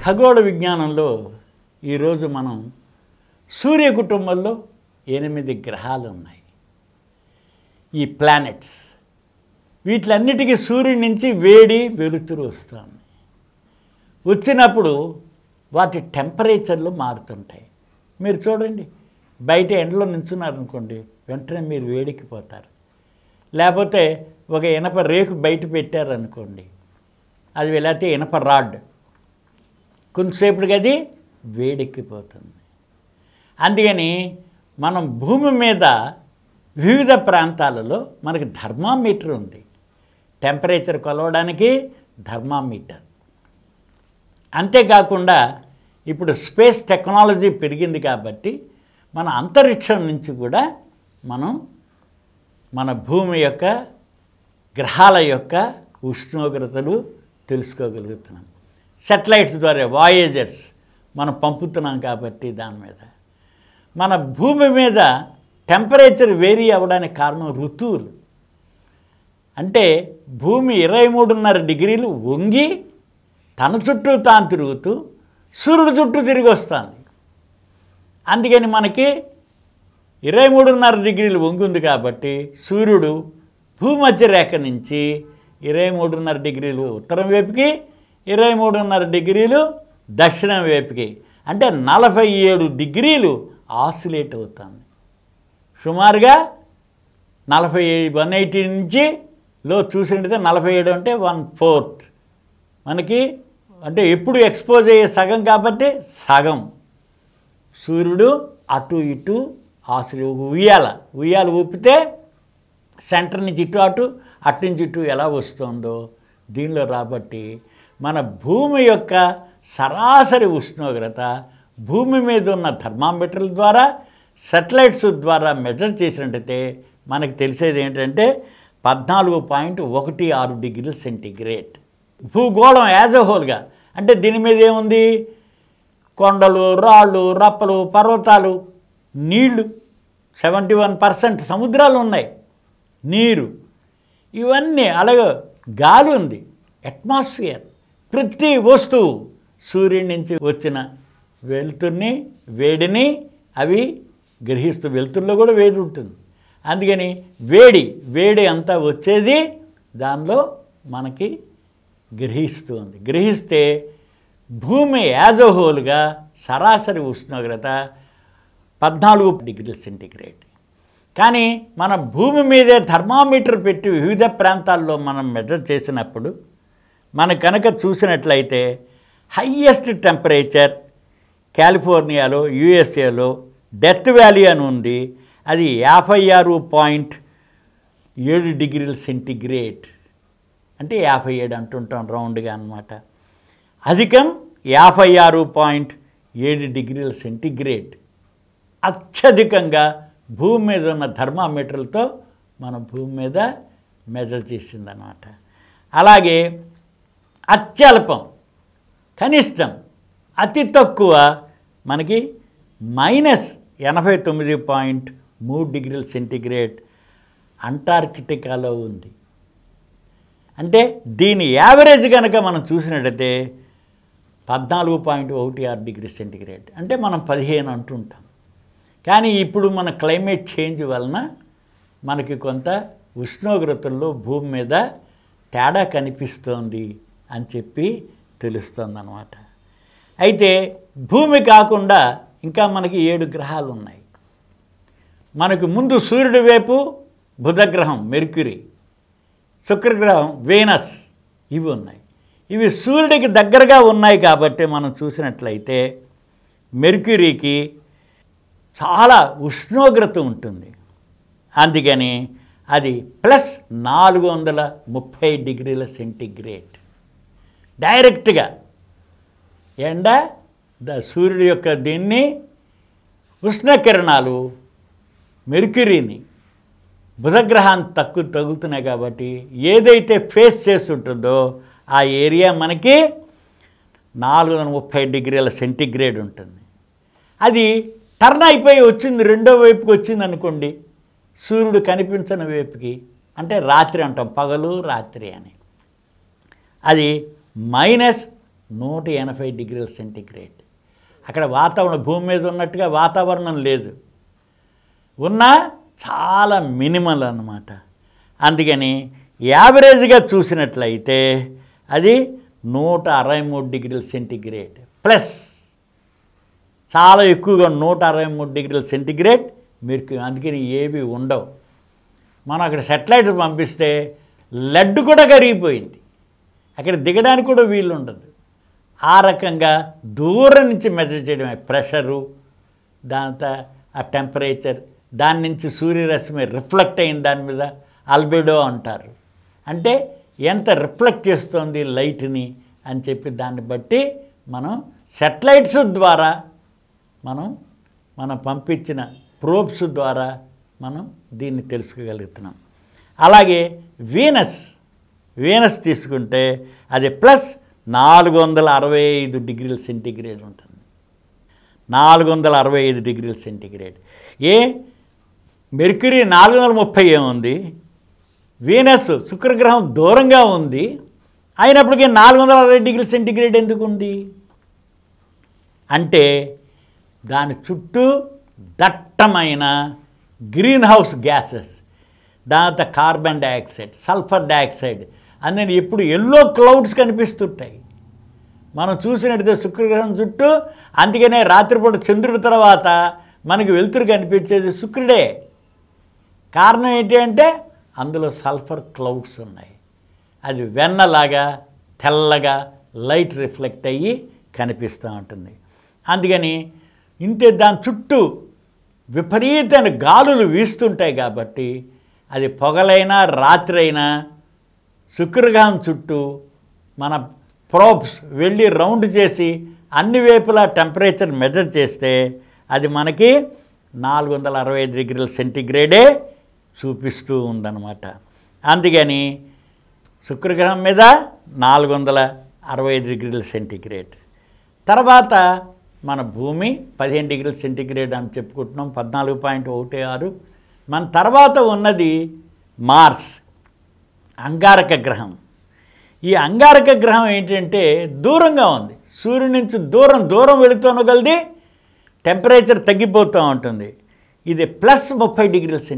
ఖగోళ విజ్ఞానంలో ఈరోజు మనం సూర్య కుటుంబంలో 8 గ్రహాలు ఉన్నాయి. ఈ ప్లానెట్స్ వీటిలన్నిటికీ సూర్యుడి నుంచి వేడి వెలుతురు వస్తుంది. వచ్చినప్పుడు వాటి టెంపరేచర్లు మారుతుంటాయి. మీరు చూడండి, బయట ఎండలో నించున్నారనుకోండి, వెంటనే మీరు వేడెక్కిపోతారు. లేకపోతే ఒక ఇనప రేకు బయట పెట్టారనుకోండి, అది లేకపోతే ఇనప రాడ్, కొంతసేపటికి అది వేడెక్కిపోతుంది. అందుకని మనం భూమి మీద వివిధ ప్రాంతాలలో మనకి థర్మామీటర్ ఉంది. టెంపరేచర్ కొలవడానికి థర్మామీటర్. అంతేకాకుండా ఇప్పుడు స్పేస్ టెక్నాలజీ పెరిగింది కాబట్టి మన అంతరిక్షం నుంచి కూడా మనం మన భూమి యొక్క గ్రహాల యొక్క ఉష్ణోగ్రతలు తెలుసుకోగలుగుతున్నాం. శాటిలైట్స్ ద్వారా వాయేజర్స్ మనం పంపుతున్నాం కాబట్టి దాని మీద మన భూమి మీద టెంపరేచర్ వేరీ అవ్వడానికి కారణం ఋతువులు. అంటే భూమి 23.5 డిగ్రీలు వంగి తన చుట్టూ తాను తిరుగుతూ సూర్యుడు చుట్టూ తిరిగి వస్తుంది. అందుకని మనకి 23.5 డిగ్రీలు వంగుంది కాబట్టి సూర్యుడు భూమధ్య రేఖ నుంచి 23.5 డిగ్రీలు ఉత్తరం వైపుకి, 23.5 డిగ్రీలు దక్షిణం వైపుకి, అంటే 47 డిగ్రీలు ఆసిలేట్ అవుతుంది. సుమారుగా 180 నుంచి లో చూసినట్టయితే 47 అంటే 1/4 మనకి, అంటే ఎప్పుడు ఎక్స్పోజ్ అయ్యే సగం కాబట్టి సగం సూర్యుడు అటు ఇటు ఉయ్యాల ఊపితే సెంటర్ నుంచి ఇటు అటు నుంచి ఇటు ఎలా వస్తుందో దీనిలో రాబట్టి మన భూమి యొక్క సరాసరి ఉష్ణోగ్రత భూమి మీద ఉన్న థర్మామీటర్ల ద్వారా శాటిలైట్స్ ద్వారా మెజర్ చేసినట్టయితే మనకు తెలిసేది ఏంటంటే 14.16 డిగ్రీల సెంటీగ్రేడ్. భూగోళం యాజ్ ఎ హోల్గా, అంటే దీని మీద ఏముంది, కొండలు, రాళ్ళు, రప్పలు, పర్వతాలు, నీళ్లు, 71% సముద్రాలు ఉన్నాయి, నీరు, ఇవన్నీ, అలాగే గాలి ఉంది, అట్మాస్ఫియర్. ప్రతి వస్తువు సూర్యుడి నుంచి వచ్చిన వెలుతురిని, వేడిని అవి గ్రహిస్తూ, వెలుతురులో కూడా వేడి ఉంటుంది. అందుకని వేడి అంతా వచ్చేది దానిలో మనకి గ్రహిస్తుంది. గ్రహిస్తే భూమి యాజ్ ఎ హోల్గా సరాసరి ఉష్ణోగ్రత 14 డిగ్రీల సెంటీగ్రేడ్. కానీ మన భూమి మీదే థర్మామీటర్ పెట్టి వివిధ ప్రాంతాల్లో మనం మెజర్ చేసినప్పుడు మనం కనుక చూసినట్లయితే హయ్యెస్ట్ టెంపరేచర్ కాలిఫోర్నియాలో, యుఎస్ఏలో డెత్ వ్యాలీ అని ఉంది, అది 56.7 డిగ్రీల సెంటీగ్రేడ్, అంటే 57 అంటుంటాం రౌండ్గా అన్నమాట. అధికం 56.7 డిగ్రీల సెంటీగ్రేడ్. అత్యధికంగా భూమి మీద ఉన్న థర్మామీటర్లతో మన భూమి మీద మెజర్ చేసిందన్నమాట. అలాగే అత్యల్పం, కనిష్టం, అతి తక్కువ మనకి -89.3 డిగ్రీల సెంటీగ్రేడ్ అంటార్కిటికాలో ఉంది. అంటే దీని యావరేజ్ కనుక మనం చూసినట్టయితే 14.16 డిగ్రీ సెంటీగ్రేడ్, అంటే మనం 15 అంటుంటాం. కానీ ఇప్పుడు మన క్లైమేట్ చేంజ్ వలన మనకి కొంత ఉష్ణోగ్రతల్లో భూమి మీద తేడా కనిపిస్తోంది అని చెప్పి తెలుస్తుంది అన్నమాట. అయితే భూమి కాకుండా ఇంకా మనకి 7 గ్రహాలు ఉన్నాయి. మనకు ముందు సూర్యుడి వైపు బుధగ్రహం మెర్క్యూరీ, శుక్రగ్రహం వీనస్, ఇవి ఉన్నాయి. ఇవి సూర్యుడికి దగ్గరగా ఉన్నాయి కాబట్టి మనం చూసినట్లయితే మెర్క్యూరీకి చాలా ఉష్ణోగ్రత ఉంటుంది. అందుకని అది +430 డిగ్రీల సెంటీగ్రేడ్. డైరెక్ట్గా ఎండ సూర్యుడి యొక్క దీన్ని ఉష్ణకిరణాలు మెర్క్యూరీని బుధగ్రహాన్ని తగులుతున్నాయి కాబట్టి ఏదైతే ఫేస్ చేస్తుంటుందో ఆ ఏరియా మనకి 430 డిగ్రీల సెంటీగ్రేడ్ ఉంటుంది. అది టర్న్ అయిపోయి వచ్చింది, రెండో వైపుకి వచ్చింది అనుకోండి, సూర్యుడు కనిపించని వైపుకి, అంటే రాత్రి అంటాం, పగలు రాత్రి అని, అది 180°C. అక్కడ వాతావరణం భూమి మీద ఉన్నట్టుగా వాతావరణం లేదు, ఉన్నా చాలా మినిమల్ అన్నమాట. అందుకని యావరేజ్గా చూసినట్లయితే అది 163°C ప్లస్, చాలా ఎక్కువగా 163°C మెర్క్యూరీ. అందుకని ఏవి ఉండవు. మనం అక్కడ సెటిలైట్ పంపిస్తే లెడ్ కూడా కరిగిపోయింది, అక్కడ దిగడానికి కూడా వీలు ఉండదు. ఆ రకంగా దూరం నుంచి మెజర్ చేయడమే ప్రెషరు, దాంతో ఆ టెంపరేచర్, దాని నుంచి సూర్యరశ్మి రిఫ్లెక్ట్ అయిన దాని మీద ఆల్బెడో అంటారు. అంటే ఎంత రిఫ్లెక్ట్ చేస్తుంది లైట్ని అని చెప్పి దాన్ని బట్టి మనం సెటిలైట్స్ ద్వారా మనం పంపించిన ప్రోబ్స్ ద్వారా మనం దీన్ని తెలుసుకోగలుగుతున్నాం. అలాగే వీనస్ తీసుకుంటే అది ప్లస్ 465°C ఉంటుంది. 465°C. మెర్క్యూరీ 430 ఏముంది, వీనస్ శుక్రగ్రహం దూరంగా ఉంది, అయినప్పటికీ 460°C ఎందుకు ఉంది అంటే దాని చుట్టూ దట్టమైన గ్రీన్ హౌస్ గ్యాసెస్, దాంతో కార్బన్ డైఆక్సైడ్, సల్ఫర్ డైఆక్సైడ్ అందుకని ఎప్పుడు ఎల్లో క్లౌడ్స్ కనిపిస్తుంటాయి మనం చూసినట్టయితే శుక్రగ్రహం చుట్టూ. అందుకనే రాత్రిపూట చంద్రుడి తర్వాత మనకి వెలుతురు కనిపించేది శుక్రుడే. కారణం ఏంటి అంటే అందులో సల్ఫర్ క్లౌడ్స్ ఉన్నాయి, అది వెన్నలాగా తెల్లగా లైట్ రిఫ్లెక్ట్ అయ్యి కనిపిస్తూ ఉంటుంది. అందుకని ఇంతే దాని చుట్టూ విపరీతమైన గాలులు వీస్తుంటాయి కాబట్టి అది పొగలైనా రాత్రి అయినా శుక్రగ్రహం చుట్టూ మన ప్రోబ్స్ వెళ్ళి రౌండ్ చేసి అన్ని వైపులా టెంపరేచర్ మెజర్ చేస్తే అది మనకి 465°C చూపిస్తూ ఉందన్నమాట. అందుకని శుక్రగ్రహం మీద 465°C. తర్వాత మన భూమి 15°C అని చెప్పుకుంటున్నాం, 14.16. మన తర్వాత ఉన్నది మార్స్, అంగారక గ్రహం. ఈ అంగారక గ్రహం ఏంటంటే దూరంగా ఉంది, సూర్యుడి నుంచి దూరం వెళుతున్న కొలది టెంపరేచర్ తగ్గిపోతూ ఉంటుంది. ఇది ప్లస్ 30°C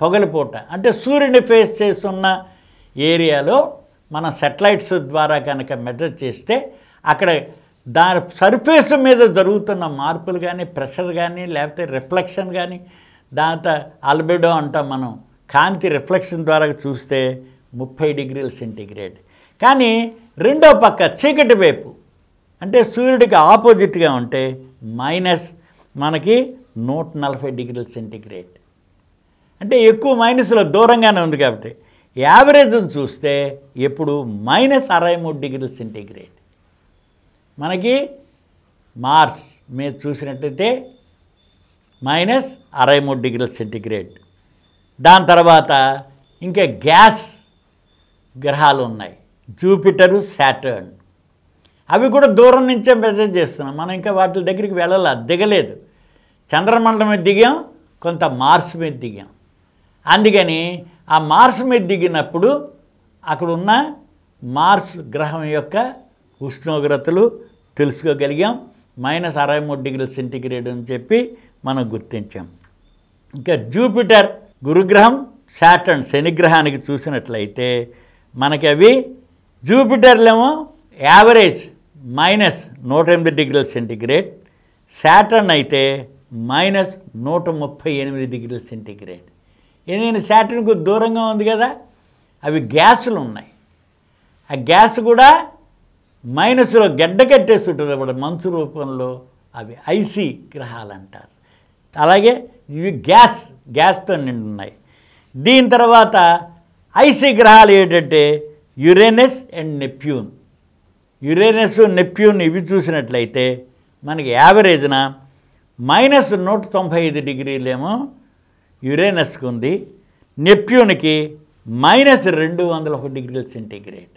పొగలిపూట. అంటే సూర్యుని ఫేస్ చేస్తున్న ఏరియాలో మన సెటిలైట్స్ ద్వారా కనుక మెజర్ చేస్తే అక్కడ దాని సర్ఫేస్ మీద జరుగుతున్న మార్పులు కానీ, ప్రెషర్ కానీ, లేకపోతే రిఫ్లెక్షన్ కానీ, దాంతో ఆల్బెడో అంటాం మనం, కాంతి రిఫ్లెక్షన్ ద్వారా చూస్తే 30°C. కానీ రెండో పక్క చీకటి వైపు అంటే సూర్యుడికి ఆపోజిట్గా ఉంటే మైనస్ మనకి 140°C. అంటే ఎక్కువ మైనస్లో దూరంగానే ఉంది కాబట్టి యావరేజ్ని చూస్తే ఎప్పుడు -63°C. మనకి మార్స్ మీద చూసినట్టయితే -63°C. దాని తర్వాత ఇంకా గ్యాస్ గ్రహాలు ఉన్నాయి, జూపిటరు, శాటర్న్. అవి కూడా దూరం నుంచే మెజర్ చేస్తున్నాం మనం, ఇంకా వాటి దగ్గరికి దిగలేదు. చంద్రమండలం మీద దిగాం, కొంత మార్స్ మీద దిగాం. అందుకని ఆ మార్స్ మీద దిగినప్పుడు అక్కడ ఉన్న మార్స్ గ్రహం యొక్క ఉష్ణోగ్రతలు తెలుసుకోగలిగాం. -63°C అని చెప్పి మనం గుర్తించాం. ఇంకా జూపిటర్ గురుగ్రహం, శాటర్న్ శనిగ్రహానికి చూసినట్లయితే మనకి అవి జూపిటర్లేమో యావరేజ్ -108°C, శాటర్న్ అయితే -138°C. ఎందుకంటే శాటర్న్కు దూరంగా ఉంది కదా, అవి గ్యాసులు ఉన్నాయి. ఆ గ్యాస్ కూడా మైనస్లో గడ్డ కట్టేస్తుంటుంది అప్పుడు మంచు రూపంలో. అవి ఐసీ గ్రహాలు అంటారు. అలాగే ఇవి గ్యాస్తో నిండి ఉన్నాయి. దీని తర్వాత ఐసీ గ్రహాలు ఏంటంటే Uranus and Neptune. Uranus, Neptune ఇవి చూసినట్లయితే మనకి యావరేజ్న -195°ఏమో యురేనస్కి ఉంది, నెప్ట్యూన్కి -201°C.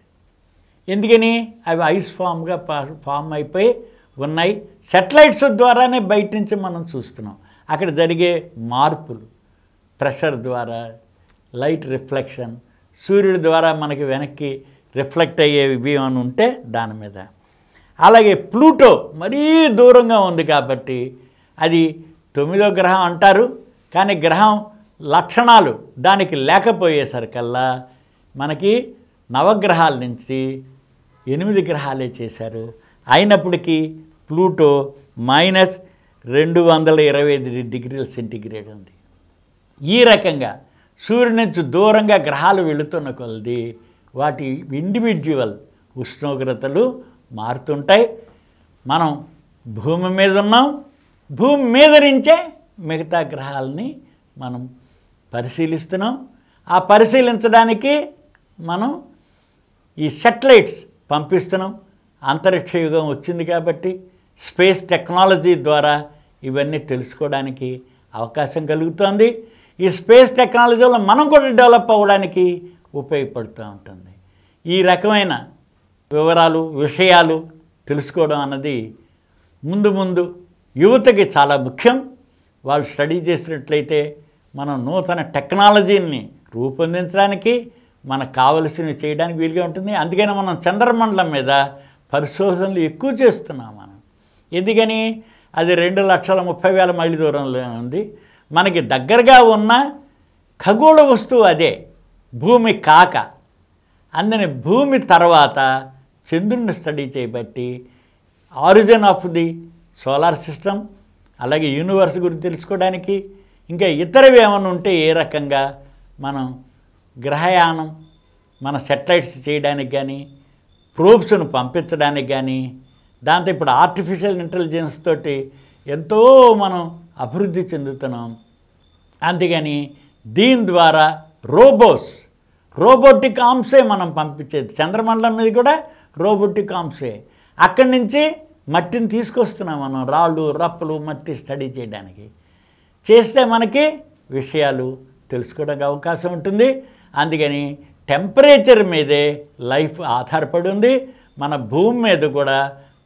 ఎందుకని అవి ఐస్ ఫామ్ అయిపోయి ఉన్నాయి. సెటిలైట్స్ ద్వారానే బయట నుంచి మనం చూస్తున్నాం. అక్కడ జరిగే మార్పులు ప్రెషర్ ద్వారా, లైట్ రిఫ్లెక్షన్, సూర్యుడి ద్వారా మనకి వెనక్కి రిఫ్లెక్ట్ అయ్యేవి అని ఉంటే దాని మీద. అలాగే ప్లూటో మరీ దూరంగా ఉంది కాబట్టి అది 9వ గ్రహం అంటారు. కానీ గ్రహం లక్షణాలు దానికి లేకపోయేసరికల్లా మనకి నవగ్రహాల నుంచి 8 గ్రహాలే చేశారు. అయినప్పటికీ ప్లూటో -225 డిగ్రీల సెంటీగ్రేడ్ ఉంది. ఈ రకంగా సూర్యుడి నుంచి దూరంగా గ్రహాలు వెళుతున్న కొలది వాటి ఇండివిజువల్ ఉష్ణోగ్రతలు మారుతుంటాయి. మనం భూమి మీద ఉన్నాం, భూమి మీద నుంచే మిగతా గ్రహాలని మనం పరిశీలిస్తున్నాం. ఆ పరిశీలించడానికి మనం ఈ సెటిలైట్స్ పంపిస్తున్నాం. అంతరిక్ష యుగం వచ్చింది కాబట్టి స్పేస్ టెక్నాలజీ ద్వారా ఇవన్నీ తెలుసుకోవడానికి అవకాశం కలుగుతుంది. ఈ స్పేస్ టెక్నాలజీ వల్ల మనం కూడా డెవలప్ అవ్వడానికి ఉపయోగపడుతూ ఉంటుంది. ఈ రకమైన వివరాలు విషయాలు తెలుసుకోవడం అన్నది ముందు యువతకి చాలా ముఖ్యం. వాళ్ళు స్టడీ చేసినట్లయితే మనం నూతన టెక్నాలజీని రూపొందించడానికి మనకు కావలసినవి చేయడానికి వీలుగా ఉంటుంది. అందుకని మనం చంద్రమండలం మీద పరిశోధనలు ఎక్కువ చేస్తున్నాం. మనం ఎందుకని అది 2,30,000 మైళ్ళ దూరంలో ఉంది. మనకి దగ్గరగా ఉన్న ఖగోళ వస్తువు అదే, భూమి కాక. అందుకని భూమి తర్వాత చంద్రుడిని స్టడీ చేయబట్టి origin of the solar system అలాగే యూనివర్స్ గురించి తెలుసుకోవడానికి ఇంకా ఇతరవి ఏమైనా ఉంటే ఏ రకంగా మనం గ్రహయానం మన సెటిలైట్స్ చేయడానికి కానీ ప్రోబ్స్ను పంపించడానికి కానీ దాంతో ఇప్పుడు ఆర్టిఫిషియల్ ఇంటెలిజెన్స్ తోటి ఎంతో మనం అభివృద్ధి చెందుతున్నాం. అందుకని దీని ద్వారా రోబోటిక్ ఆర్మ్సే మనం పంపించేది. చంద్రమండలం మీద కూడా రోబోటిక్ ఆర్మ్సే. అక్కడి నుంచి మట్టిని తీసుకొస్తున్నాం మనం, రాళ్ళు రప్పలు మట్టి స్టడీ చేయడానికి. చేస్తే మనకి విషయాలు తెలుసుకోవడానికి అవకాశం ఉంటుంది. అందుకని టెంపరేచర్ మీదే లైఫ్ ఆధారపడి ఉంది. మన భూమి మీద కూడా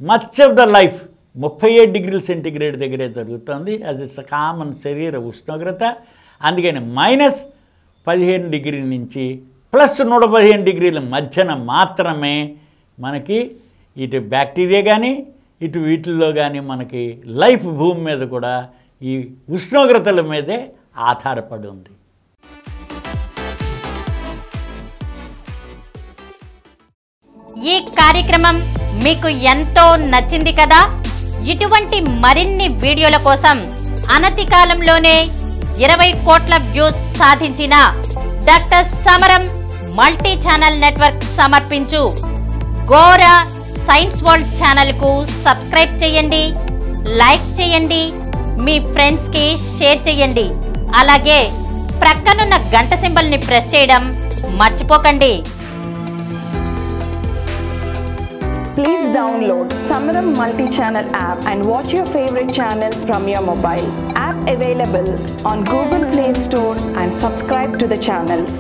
మచ్ ఆఫ్ ద లైఫ్ 37 డిగ్రీల సెంటీగ్రేడ్ దగ్గరే జరుగుతుంది. అది కామన్ శరీర ఉష్ణోగ్రత. అందుకని -15 డిగ్రీల నుంచి +115 డిగ్రీల మధ్యన మాత్రమే మనకి ఇటు బ్యాక్టీరియా కానీ ఇటు వీటిల్లో కానీ మనకి లైఫ్ భూమి మీద కూడా ఈ ఉష్ణోగ్రతల మీదే ఆధారపడి ఉంది. ఈ కార్యక్రమం మీకు ఎంతో నచ్చింది కదా. ఇటువంటి మరిన్ని వీడియోల కోసం అనతి కాలంలోనే 20 కోట్ల వ్యూస్ సాధించిన డాక్టర్ సమరం మల్టీ ఛానల్ నెట్వర్క్ సమర్పించు గోరా సైన్స్ వరల్డ్ ఛానల్ కు సబ్స్క్రైబ్ చేయండి, లైక్ చేయండి, మీ ఫ్రెండ్స్ కి షేర్ చేయండి. అలాగే ప్రక్కనున్న గంట సింబల్ ని ప్రెస్ చేయడం మర్చిపోకండి. Please download Samaram Multi-Channel app and watch your favorite channels from your mobile. App available on Google Play Store and subscribe to the channels.